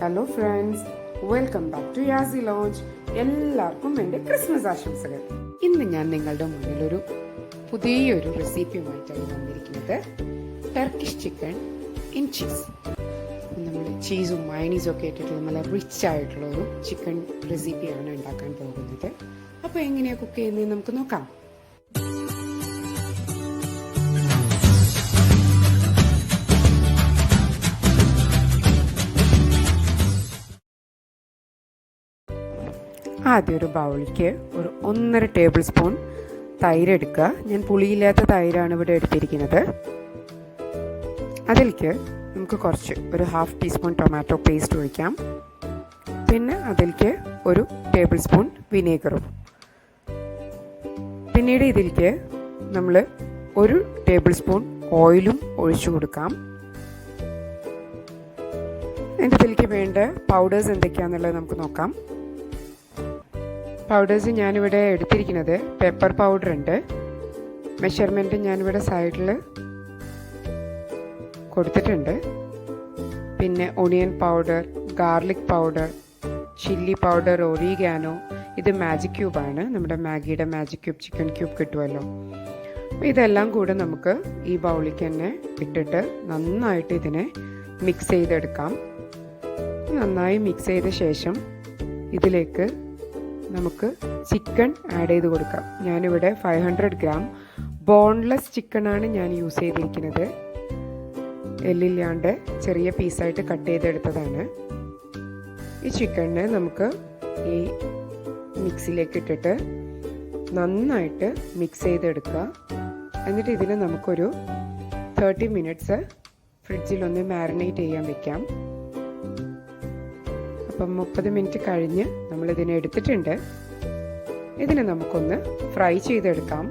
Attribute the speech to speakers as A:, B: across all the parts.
A: Hello friends, welcome back to Yasi lounge. എല്ലാവർക്കും എൻ്റെ Christmas ആശംസകൾ. ഇന്ന് ഞാൻ നിങ്ങളുടെ മുന്നിലൊരു പുതിയൊരു റെസിപ്പിയുമായിട്ടാണ് വന്നിരിക്കുന്നത്. Turkish chicken in cheese. നമ്മൾ ചീസും മയണീസും ഒക്കെ ഇട്ടിട്ടുള്ള നല്ല റിച്ച് ആയിട്ടുള്ള ഒരു ചിക്കൻ റെസിപ്പിയാണ് ഉണ്ടാക്കാൻ പോകുന്നത്. അപ്പോൾ എങ്ങനെയാണ് കുക്ക് ചെയ്യുന്നത് നമുക്ക് നോക്കാം. ആദ്യം ഒരു ബൗളിലേക്ക് ഒരു 1.5 ടേബിൾ സ്പൂൺ തൈര് എടുക്കുക. ഞാൻ പുളിയില്ലാത്ത തൈരാണ് ഇവിടെ എടുത്തിരിക്കുന്നത്. അതിലേക്ക് നമുക്ക് ഒരു 1/2 ടീസ്പൂൺ ടൊമാറ്റോ പേസ്റ്റ് ഒഴിക്കാം. പിന്നെ അതിലേക്ക് ഒരു ടേബിൾ സ്പൂൺ വിനേഗറും. പിന്നീട് ഇതിലേക്ക് നമ്മൾ ഒരു ടേബിൾ സ്പൂൺ ഓയിലും ഒഴിച്ചു കൊടുക്കാം. എന്നിട്ട് ഇതിലേക്ക് വേണ്ട പൗഡേഴ്സ് എന്തൊക്കെയാണെന്നുള്ളത് നമുക്ക് നോക്കാം. പൗഡേഴ്സ് ഞാനിവിടെ എടുത്തിരിക്കുന്നത് പെപ്പർ പൗഡർ ഉണ്ട്. മെഷർമെൻറ്റ് ഞാനിവിടെ സൈഡിൽ കൊടുത്തിട്ടുണ്ട്. പിന്നെ onion powder, garlic powder, chilli powder, oregano. ഇത് മാജിക് ക്യൂബാണ്. നമ്മുടെ മാഗിയുടെ മാജിക് ക്യൂബ്, ചിക്കൻ ക്യൂബ് കിട്ടുമല്ലോ. ഇതെല്ലാം കൂടെ നമുക്ക് ഈ ബൗളിലേക്ക് തന്നെ ഇട്ടിട്ട് നന്നായിട്ട് ഇതിനെ മിക്സ് ചെയ്തെടുക്കാം. നന്നായി മിക്സ് ചെയ്ത ശേഷം ഇതിലേക്ക് നമുക്ക് ചിക്കൻ ആഡ് ചെയ്ത് കൊടുക്കാം. ഞാനിവിടെ 500 ഗ്രാം ബോൺലെസ് ചിക്കനാണ് ഞാൻ യൂസ് ചെയ്തിരിക്കുന്നത്. എല്ലില്ലാണ്ട് ചെറിയ പീസായിട്ട് കട്ട് ചെയ്തെടുത്തതാണ്. ഈ ചിക്കനെ നമുക്ക് ഈ മിക്സിയിലേക്ക് ഇട്ടിട്ട് നന്നായിട്ട് മിക്സ് ചെയ്തെടുക്കുക. എന്നിട്ട് ഇതിനെ നമുക്കൊരു 30 മിനിറ്റ്സ് ഫ്രിഡ്ജിലൊന്ന് മാരിനേറ്റ് ചെയ്യാൻ വെക്കാം. അപ്പം 30 മിനിറ്റ് കഴിഞ്ഞ് നമ്മളിതിനെ എടുത്തിട്ടുണ്ട്. ഇതിനെ നമുക്കൊന്ന് ഫ്രൈ ചെയ്തെടുക്കാം.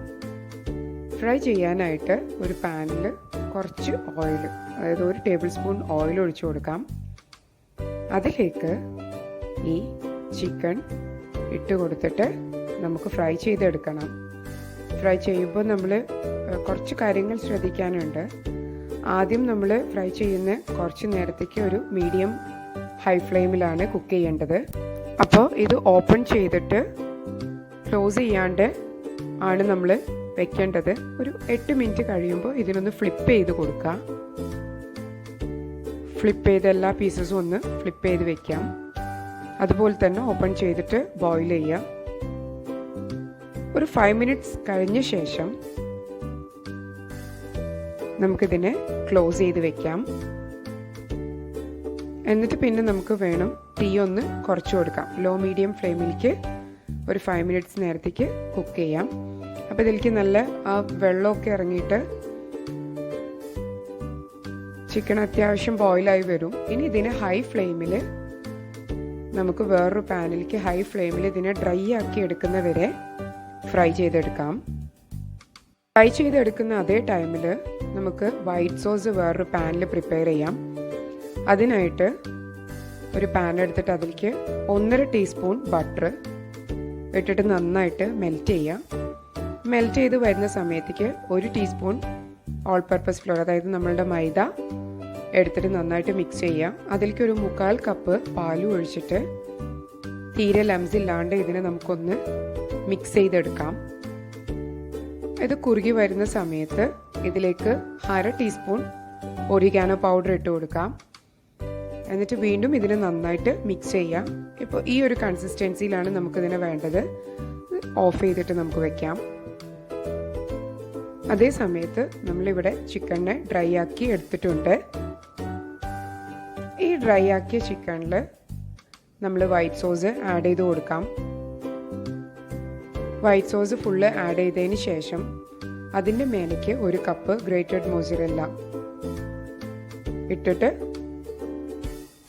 A: ഫ്രൈ ചെയ്യാനായിട്ട് ഒരു പാനിൽ കുറച്ച് ഓയിൽ, അതായത് 1 ടേബിൾ സ്പൂൺ ഓയിൽ ഒഴിച്ചു കൊടുക്കാം. അതിലേക്ക് ഈ ചിക്കൻ ഇട്ട് കൊടുത്തിട്ട് നമുക്ക് ഫ്രൈ ചെയ്തെടുക്കണം. ഫ്രൈ ചെയ്യുമ്പോൾ നമ്മൾ കുറച്ച് കാര്യങ്ങൾ ശ്രദ്ധിക്കാനുണ്ട്. ആദ്യം നമ്മൾ ഫ്രൈ ചെയ്യുന്ന കുറച്ച് നേരത്തേക്ക് ഒരു മീഡിയം ഹൈ ഫ്ലെയിമിലാണ് കുക്ക് ചെയ്യേണ്ടത്. അപ്പോൾ ഇത് ഓപ്പൺ ചെയ്തിട്ട് ക്ലോസ് ചെയ്യാണ്ട് ആണ് നമ്മൾ വെക്കേണ്ടത്. ഒരു 8 മിനിറ്റ് കഴിയുമ്പോൾ ഇതിനൊന്ന് ഫ്ലിപ്പ് ചെയ്ത് കൊടുക്കുക. ഫ്ലിപ്പ് ചെയ്ത് എല്ലാ പീസസും ഒന്ന് ഫ്ലിപ്പ് ചെയ്ത് വെക്കാം. അതുപോലെ തന്നെ ഓപ്പൺ ചെയ്തിട്ട് ബോയിൽ ചെയ്യാം. ഒരു 5 മിനിറ്റ്സ് കഴിഞ്ഞ ശേഷം നമുക്കിതിനെ ക്ലോസ് ചെയ്ത് വെക്കാം. എന്നിട്ട് പിന്നെ നമുക്ക് വേണം തീ ഒന്ന് കുറച്ച് കൊടുക്കാം. ലോ മീഡിയം ഫ്ലെയിമിലേക്ക് ഒരു 5 മിനിറ്റ്സ് നേരത്തേക്ക് കുക്ക് ചെയ്യാം. അപ്പോൾ ഇതിലേക്ക് നല്ല ആ വെള്ളമൊക്കെ ഇറങ്ങിയിട്ട് ചിക്കൻ അത്യാവശ്യം ബോയിലായി വരും. ഇനി ഇതിനെ ഹൈ ഫ്ലെയിമിൽ നമുക്ക് വേറൊരു പാനിലേക്ക് ഹൈ ഫ്ലെയിമിൽ ഇതിനെ ഡ്രൈ ആക്കി എടുക്കുന്നവരെ ഫ്രൈ ചെയ്തെടുക്കാം. ഫ്രൈ ചെയ്തെടുക്കുന്ന അതേ ടൈമിൽ നമുക്ക് വൈറ്റ് സോസ് വേറൊരു പാനിൽ പ്രിപ്പയർ ചെയ്യാം. അതിനായിട്ട് ഒരു പാൻ എടുത്തിട്ട് അതിലേക്ക് 1.5 ടീസ്പൂൺ ബട്ടർ ഇട്ടിട്ട് നന്നായിട്ട് മെൽറ്റ് ചെയ്യാം. മെൽറ്റ് ചെയ്ത് വരുന്ന സമയത്തേക്ക് 1 ടീസ്പൂൺ ഓൾ പർപ്പസ് ഫ്ലോർ, അതായത് നമ്മളുടെ മൈദ എടുത്തിട്ട് നന്നായിട്ട് മിക്സ് ചെയ്യാം. അതിലേക്ക് ഒരു 1/4 കപ്പ് പാലും ഒഴിച്ചിട്ട് തീരെ ലംസ് ഇല്ലാണ്ട് ഇതിനെ നമുക്കൊന്ന് മിക്സ് ചെയ്തെടുക്കാം. ഇത് കുറുകി വരുന്ന സമയത്ത് ഇതിലേക്ക് 1/2 ടീസ്പൂൺ ഒറിഗാനോ പൗഡർ ഇട്ട് കൊടുക്കാം. എന്നിട്ട് വീണ്ടും ഇതിനെ നന്നായിട്ട് മിക്സ് ചെയ്യാം. ഇപ്പോൾ ഈ ഒരു കൺസിസ്റ്റൻസിയിലാണ് നമുക്കിതിനെ വേണ്ടത്. ഓഫ് ചെയ്തിട്ട് നമുക്ക് വെക്കാം. അതേ സമയത്ത് നമ്മളിവിടെ ചിക്കനെ ഡ്രൈ ആക്കി എടുത്തിട്ടുണ്ട്. ഈ ഡ്രൈ ആക്കിയ ചിക്കനിൽ നമ്മൾ വൈറ്റ് സോസ് ആഡ് ചെയ്ത് കൊടുക്കാം. വൈറ്റ് സോസ് ഫുള്ള് ആഡ് ചെയ്തതിന് ശേഷം അതിൻ്റെ മേലേക്ക് 1 കപ്പ് ഗ്രേറ്റഡ് മോസറല്ല ഇട്ടിട്ട്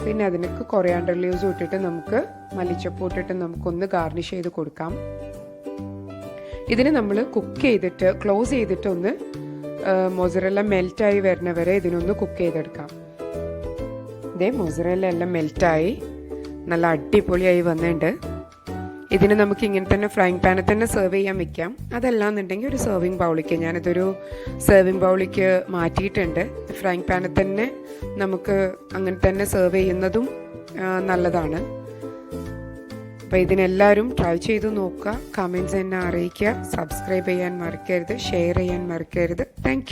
A: പിന്നെ അതിനൊക്കെ കൊറിയാണ്ടർ ലീവ്സ് ഇട്ടിട്ട് നമുക്ക് മല്ലിച്ചപ്പ് ഇട്ടിട്ട് നമുക്കൊന്ന് ഗാർണിഷ് ചെയ്ത് കൊടുക്കാം. ഇതിന് നമ്മൾ കുക്ക് ചെയ്തിട്ട് ക്ലോസ് ചെയ്തിട്ട് ഒന്ന് മൊസറല്ല മെൽറ്റായി വരുന്നവരെ ഇതിനൊന്ന് കുക്ക് ചെയ്തെടുക്കാം. ഇതേ മൊസറല്ല എല്ലാം മെൽറ്റായി നല്ല അടിപൊളിയായി വന്നിട്ടുണ്ട്. ഇതിന് നമുക്ക് ഇങ്ങനെ തന്നെ ഫ്രൈങ് പാനിൽ തന്നെ സെർവ് ചെയ്യാൻ വെക്കാം. അതല്ലാന്നുണ്ടെങ്കിൽ ഒരു സെർവിങ് ബൗളിലേക്ക്, ഞാനിതൊരു സെർവിങ് ബൗളിലേക്ക് മാറ്റിയിട്ടുണ്ട്. ഫ്രൈങ് പാനിൽ തന്നെ നമുക്ക് അങ്ങനെ തന്നെ സെർവ് ചെയ്യുന്നതും നല്ലതാണ്. അപ്പോൾ ഇതിനെല്ലാവരും ട്രൈ ചെയ്ത് നോക്കുക, കമൻറ്റ്സ് എന്നെ അറിയിക്കുക, സബ്സ്ക്രൈബ് ചെയ്യാൻ മറക്കരുത്, ഷെയർ ചെയ്യാൻ മറക്കരുത്. താങ്ക്